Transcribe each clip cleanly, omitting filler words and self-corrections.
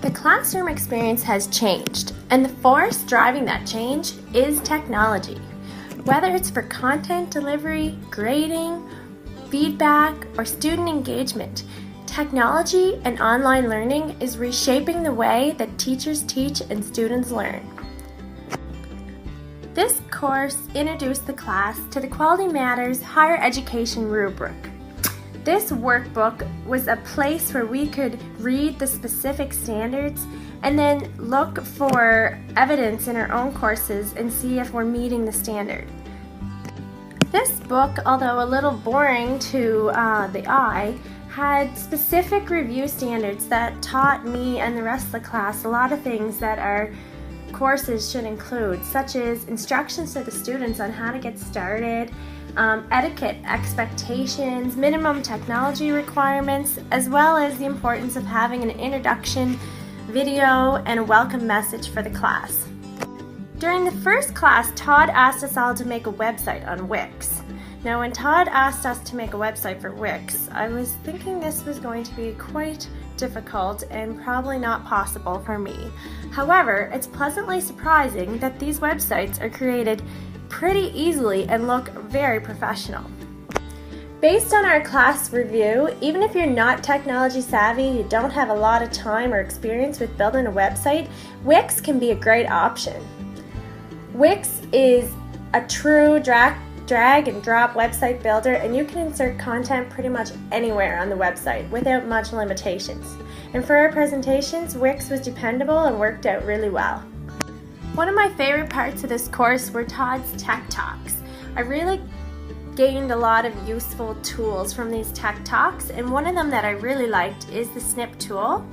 The classroom experience has changed, and the force driving that change is technology. Whether it's for content delivery, grading, feedback, or student engagement, technology and online learning is reshaping the way that teachers teach and students learn. This course introduced the class to the Quality Matters Higher Education rubric. This workbook was a place where we could read the specific standards and then look for evidence in our own courses and see if we're meeting the standard. This book, although a little boring to the eye, had specific review standards that taught me and the rest of the class a lot of things that our courses should include, such as instructions to the students on how to get started, etiquette expectations, minimum technology requirements, as well as the importance of having an introduction video and a welcome message for the class. During the first class, Todd asked us all to make a website on Wix. Now, when Todd asked us to make a website for Wix, I was thinking this was going to be quite difficult and probably not possible for me. However, it's pleasantly surprising that these websites are created pretty easily and look very professional. Based on our class review, even if you're not technology savvy, you don't have a lot of time or experience with building a website, Wix can be a great option. Wix is a true drag and drop website builder, and you can insert content pretty much anywhere on the website without much limitations. And for our presentations, Wix was dependable and worked out really well. One of my favorite parts of this course were Todd's Tech Talks. I really gained a lot of useful tools from these Tech Talks, and one of them that I really liked is the snip tool.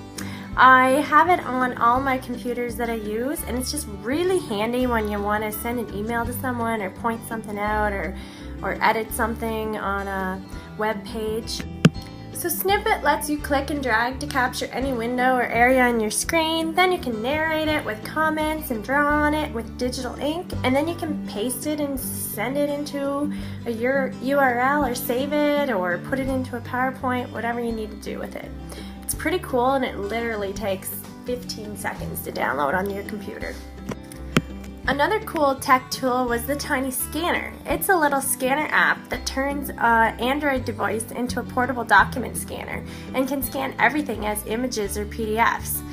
I have it on all my computers that I use, and it's just really handy when you want to send an email to someone or point something out or edit something on a web page. So Snippet lets you click and drag to capture any window or area on your screen. Then you can narrate it with comments and draw on it with digital ink, and then you can paste it and send it into a URL or save it or put it into a PowerPoint, whatever you need to do with it. It's pretty cool, and it literally takes 15 seconds to download on your computer. Another cool tech tool was the Tiny Scanner. It's a little scanner app that turns an Android device into a portable document scanner and can scan everything as images or PDFs.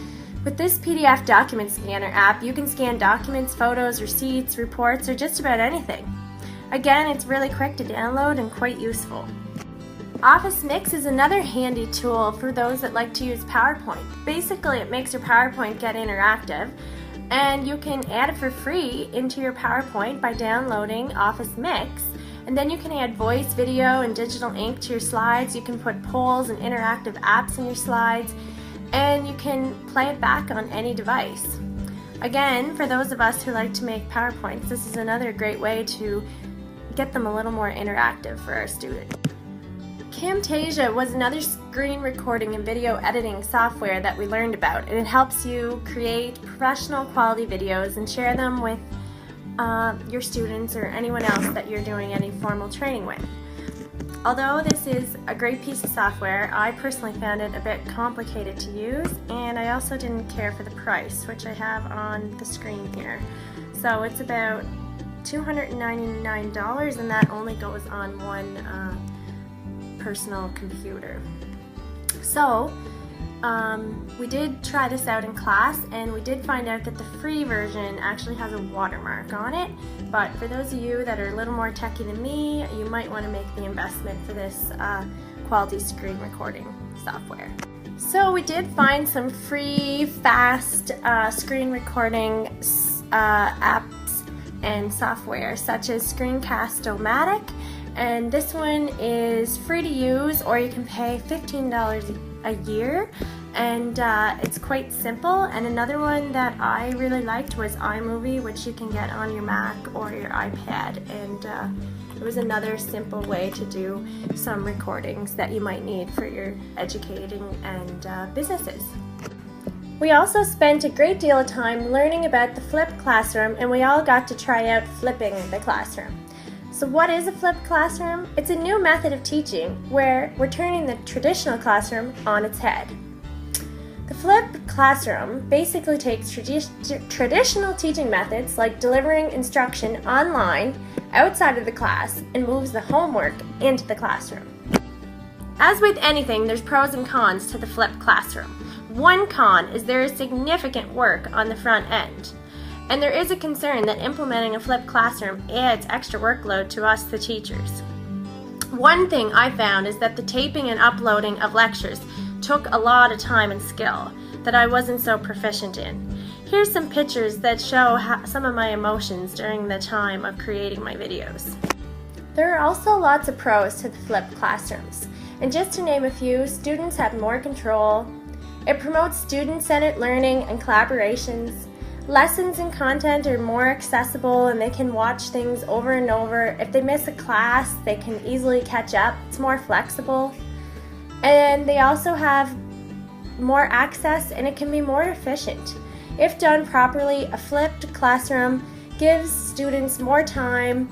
With this PDF document scanner app, you can scan documents, photos, receipts, reports, or just about anything. Again, it's really quick to download and quite useful. Office Mix is another handy tool for those that like to use PowerPoint. Basically, it makes your PowerPoint get interactive, and you can add it for free into your PowerPoint by downloading Office Mix, and then you can add voice, video, and digital ink to your slides. You can put polls and interactive apps in your slides, and you can play it back on any device. Again, for those of us who like to make PowerPoints, this is another great way to get them a little more interactive for our students. Camtasia was another screen recording and video editing software that we learned about, and it helps you create professional quality videos and share them with your students or anyone else that you're doing any formal training with. Although this is a great piece of software, I personally found it a bit complicated to use, and I also didn't care for the price, which I have on the screen here. So it's about $299, and that only goes on one personal computer. So we did try this out in class, and we did find out that the free version actually has a watermark on it, but for those of you that are a little more techy than me, you might want to make the investment for this quality screen recording software. So we did find some free, fast screen recording apps and software such as Screencast-O-Matic, and this one is free to use, or you can pay $15 a year, and it's quite simple. And another one that I really liked was iMovie, which you can get on your Mac or your iPad, and it was another simple way to do some recordings that you might need for your educating and businesses. We also spent a great deal of time learning about the flipped classroom, and we all got to try out flipping the classroom. So what is a flipped classroom? It's a new method of teaching where we're turning the traditional classroom on its head. The flipped classroom basically takes traditional teaching methods like delivering instruction online outside of the class and moves the homework into the classroom. As with anything, there's pros and cons to the flipped classroom. One con is there is significant work on the front end, and there is a concern that implementing a flipped classroom adds extra workload to us, the teachers. One thing I found is that the taping and uploading of lectures took a lot of time and skill that I wasn't so proficient in. Here's some pictures that show some of my emotions during the time of creating my videos. There are also lots of pros to the flipped classrooms, and just to name a few, students have more control. It promotes student-centered learning and collaborations. Lessons and content are more accessible and they can watch things over and over. If they miss a class, they can easily catch up. It's more flexible. And they also have more access and it can be more efficient. If done properly, a flipped classroom gives students more time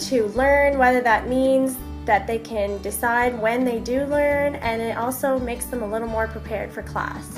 to learn, whether that means that they can decide when they do learn, and it also makes them a little more prepared for class.